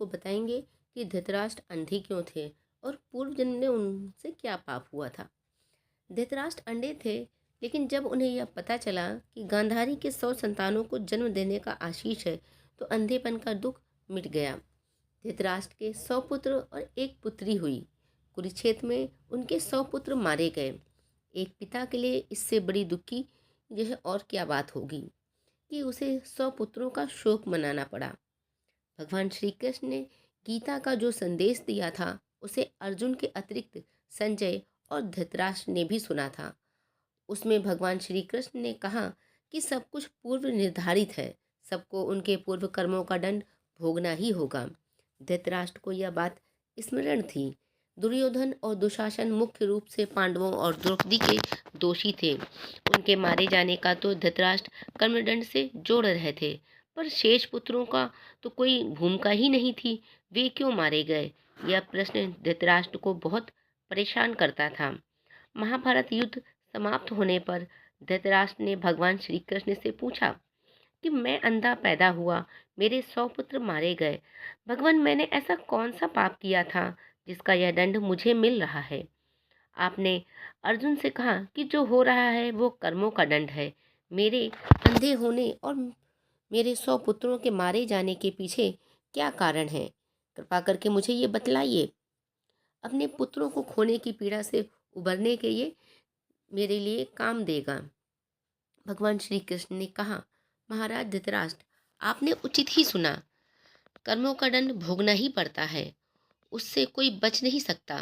आपको बताएंगे कि धृतराष्ट्र अंधे क्यों थे और पूर्व जन्म में उनसे क्या पाप हुआ था। धृतराष्ट्र अंधे थे, लेकिन जब उन्हें यह पता चला कि गांधारी के 100 संतानों को जन्म देने का आशीष है, तो अंधेपन का दुख मिट गया। धृतराष्ट्र के 100 पुत्र और एक पुत्री हुई। कुरुक्षेत्र में उनके 100 पुत्र मारे गए। एक पिता के लिए इससे बड़ी दुखी यह और क्या बात होगी कि उसे 100 पुत्रों का शोक मनाना पड़ा। भगवान श्री कृष्ण ने गीता का जो संदेश दिया था, उसे अर्जुन के अतिरिक्त संजय और धृतराष्ट्र ने भी सुना था। उसमें भगवान श्री कृष्ण ने कहा कि सब कुछ पूर्व निर्धारित है, सबको उनके पूर्व कर्मों का दंड भोगना ही होगा। धृतराष्ट्र को यह बात स्मरण थी। दुर्योधन और दुशासन मुख्य रूप से पांडवों और द्रौपदी के दोषी थे। उनके मारे जाने का तो धृतराष्ट्र कर्मदंड से जोड़ रहे थे, पर शेष पुत्रों का तो कोई भूमिका ही नहीं थी। वे क्यों मारे गए, यह प्रश्न धृतराष्ट्र को बहुत परेशान करता था। महाभारत युद्ध समाप्त होने पर धृतराष्ट्र ने भगवान श्री कृष्ण से पूछा कि मैं अंधा पैदा हुआ, मेरे 100 पुत्र मारे गए। भगवान, मैंने ऐसा कौन सा पाप किया था जिसका यह दंड मुझे मिल रहा है। आपने अर्जुन से कहा कि जो हो रहा है वो कर्मों का दंड है। मेरे अंधे होने और मेरे 100 पुत्रों के मारे जाने के पीछे क्या कारण है, कृपा करके मुझे ये बतलाइए। अपने पुत्रों को खोने की पीड़ा से उबरने के ये मेरे लिए काम देगा। भगवान श्री कृष्ण ने कहा, महाराज धृतराष्ट्र, आपने उचित ही सुना। कर्मों का दंड भोगना ही पड़ता है, उससे कोई बच नहीं सकता।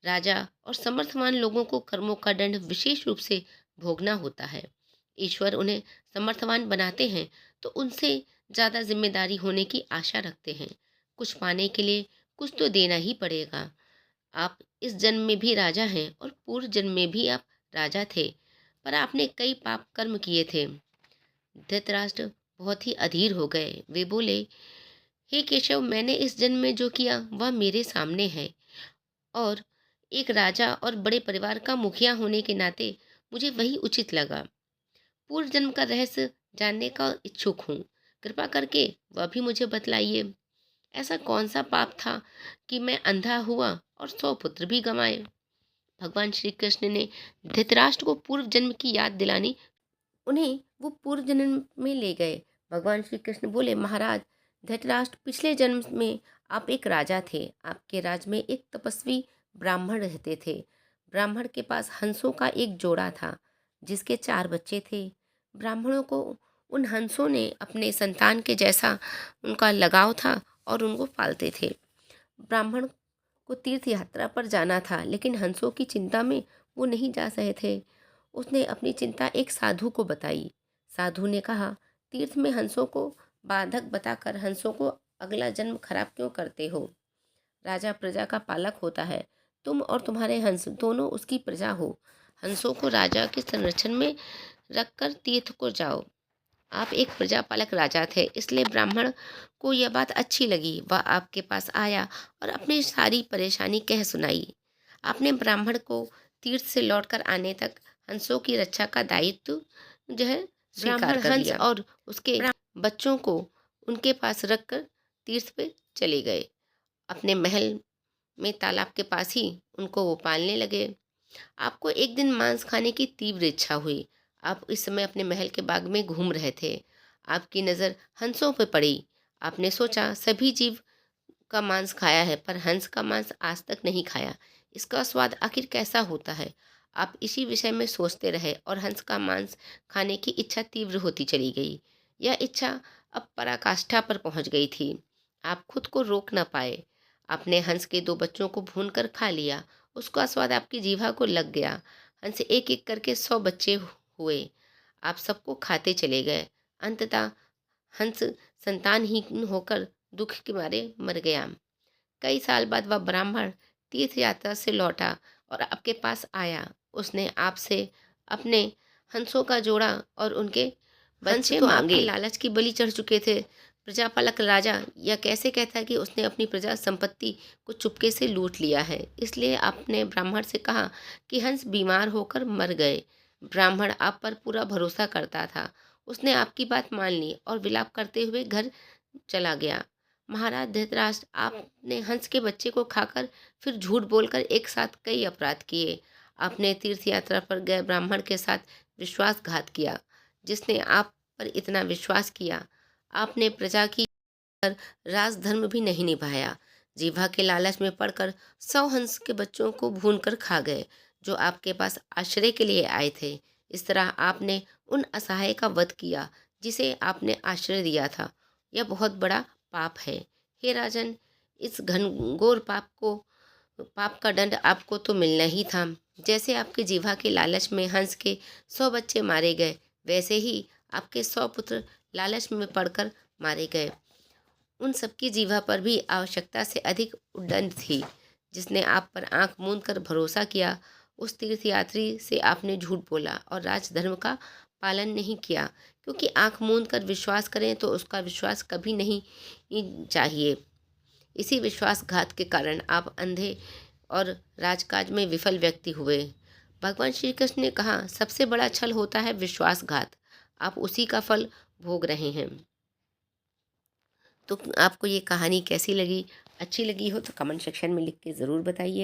राजा और समर्थवान लोगों को कर्मों का दंड विशेष रूप से भोगना होता है। ईश्वर उन्हें समर्थवान बनाते हैं तो उनसे ज़्यादा जिम्मेदारी होने की आशा रखते हैं। कुछ पाने के लिए कुछ तो देना ही पड़ेगा। आप इस जन्म में भी राजा हैं और पूर्व जन्म में भी आप राजा थे, पर आपने कई पाप कर्म किए थे। धृतराष्ट्र बहुत ही अधीर हो गए। वे बोले, हे केशव, मैंने इस जन्म में जो किया वह मेरे सामने है, और एक राजा और बड़े परिवार का मुखिया होने के नाते मुझे वही उचित लगा। पूर्व जन्म का रहस्य जानने का इच्छुक हूँ, कृपा करके वह भी मुझे बतलाइए। ऐसा कौन सा पाप था कि मैं अंधा हुआ और 100 पुत्र भी गंवाए। भगवान श्री कृष्ण ने धृतराष्ट्र को पूर्व जन्म की याद दिलानी, उन्हें वो पूर्व जन्म में ले गए। भगवान श्री कृष्ण बोले, महाराज धृतराष्ट्र, पिछले जन्म में आप एक राजा थे। आपके राज में एक तपस्वी ब्राह्मण रहते थे। ब्राह्मण के पास हंसों का एक जोड़ा था, जिसके 4 बच्चे थे। ब्राह्मणों को उन हंसों ने अपने संतान के जैसा उनका लगाव था और उनको पालते थे। ब्राह्मण को तीर्थ यात्रा पर जाना था, लेकिन हंसों की चिंता में वो नहीं जा सके थे। उसने अपनी चिंता एक साधु को बताई। साधु ने कहा, तीर्थ में हंसों को बाधक बताकर हंसों को अगला जन्म खराब क्यों करते हो। राजा प्रजा का पालक होता है, तुम और तुम्हारे हंस दोनों उसकी प्रजा हो। हंसों को राजा के संरक्षण में रखकर तीर्थ को जाओ। आप एक प्रजापालक राजा थे, इसलिए ब्राह्मण को यह बात अच्छी लगी। वह आपके पास आया और अपनी सारी परेशानी कह सुनाई। आपने ब्राह्मण को तीर्थ से लौटकर आने तक हंसों की रक्षा का दायित्व जो है स्वीकार कर लिया और उसके बच्चों को उनके पास रखकर तीर्थ पे चले गए। अपने महल में तालाब के पास ही उनको वो पालने लगे। आपको एक दिन मांस खाने की तीव्र इच्छा हुई। आप इस समय अपने महल के बाग में घूम रहे थे। आपकी नज़र हंसों पर पड़ी। आपने सोचा, सभी जीव का मांस खाया है, पर हंस का मांस आज तक नहीं खाया। इसका स्वाद आखिर कैसा होता है। आप इसी विषय में सोचते रहे और हंस का मांस खाने की इच्छा तीव्र होती चली गई। यह इच्छा अब पराकाष्ठा पर पहुंच गई थी। आप खुद को रोक न पाए। आपने हंस के 2 बच्चों को भून कर खा लिया। उसका स्वाद आपकी जीभा को लग गया। हंस एक एक करके 100 बच्चे हुए। आप सबको खाते चले गए। अंततः हंस संतानहीन होकर दुख के मारे मर गया। कई साल बाद वह ब्राह्मण तीर्थ यात्रा से लौटा और आपके पास आया। उसने आपसे अपने हंसों का जोड़ा और उनके बच्चे तो मांगे। लालच की बलि चढ़ चुके थे। प्रजापालक राजा यह कैसे कहता है कि उसने अपनी प्रजा संपत्ति को चुपके से लूट लिया है। इसलिए आपने ब्राह्मण से कहा कि हंस बीमार होकर मर गए। ब्राह्मण आप पर पूरा भरोसा करता था। उसने आपकी बात मान ली और विलाप करते हुए घर चला गया। महाराज धृतराष्ट्र, आपने हंस के बच्चे को खाकर फिर झूठ बोलकर एक साथ कई अपराध किए। आपने तीर्थ यात्रा पर गए ब्राह्मण के साथ विश्वासघात किया, जिसने आप पर इतना विश्वास किया। आपने प्रजा की राजधर्म भी नहीं निभाया। जीवा के लालच में पड़कर 100 हंस के बच्चों को भून कर खा गए, जो आपके पास आश्रय के लिए आए थे। इस तरह आपने उन असहाय का वध किया जिसे आपने आश्रय दिया था। यह बहुत बड़ा पाप है। हे राजन, इस घनघोर पाप का दंड आपको तो मिलना ही था। जैसे आपके जीवा के लालच में हंस के 100 बच्चे मारे गए, वैसे ही आपके 100 पुत्र लालच में पड़कर मारे गए। उन सबकी जीवा पर भी आवश्यकता से अधिक उद्दंड थी। जिसने आप पर आंख मूंद कर भरोसा किया, उस तीर्थयात्री से आपने झूठ बोला और राजधर्म का पालन नहीं किया, क्योंकि आंख मूंद कर विश्वास करें तो उसका विश्वास कभी नहीं चाहिए। इसी विश्वासघात के कारण आप अंधे और राजकाज में विफल व्यक्ति हुए। भगवान श्री कृष्ण ने कहा, सबसे बड़ा छल होता है विश्वासघात। आप उसी का फल भोग रहे हैं। तो आपको ये कहानी कैसी लगी? अच्छी लगी हो तो कमेंट सेक्शन में लिख के ज़रूर बताइए।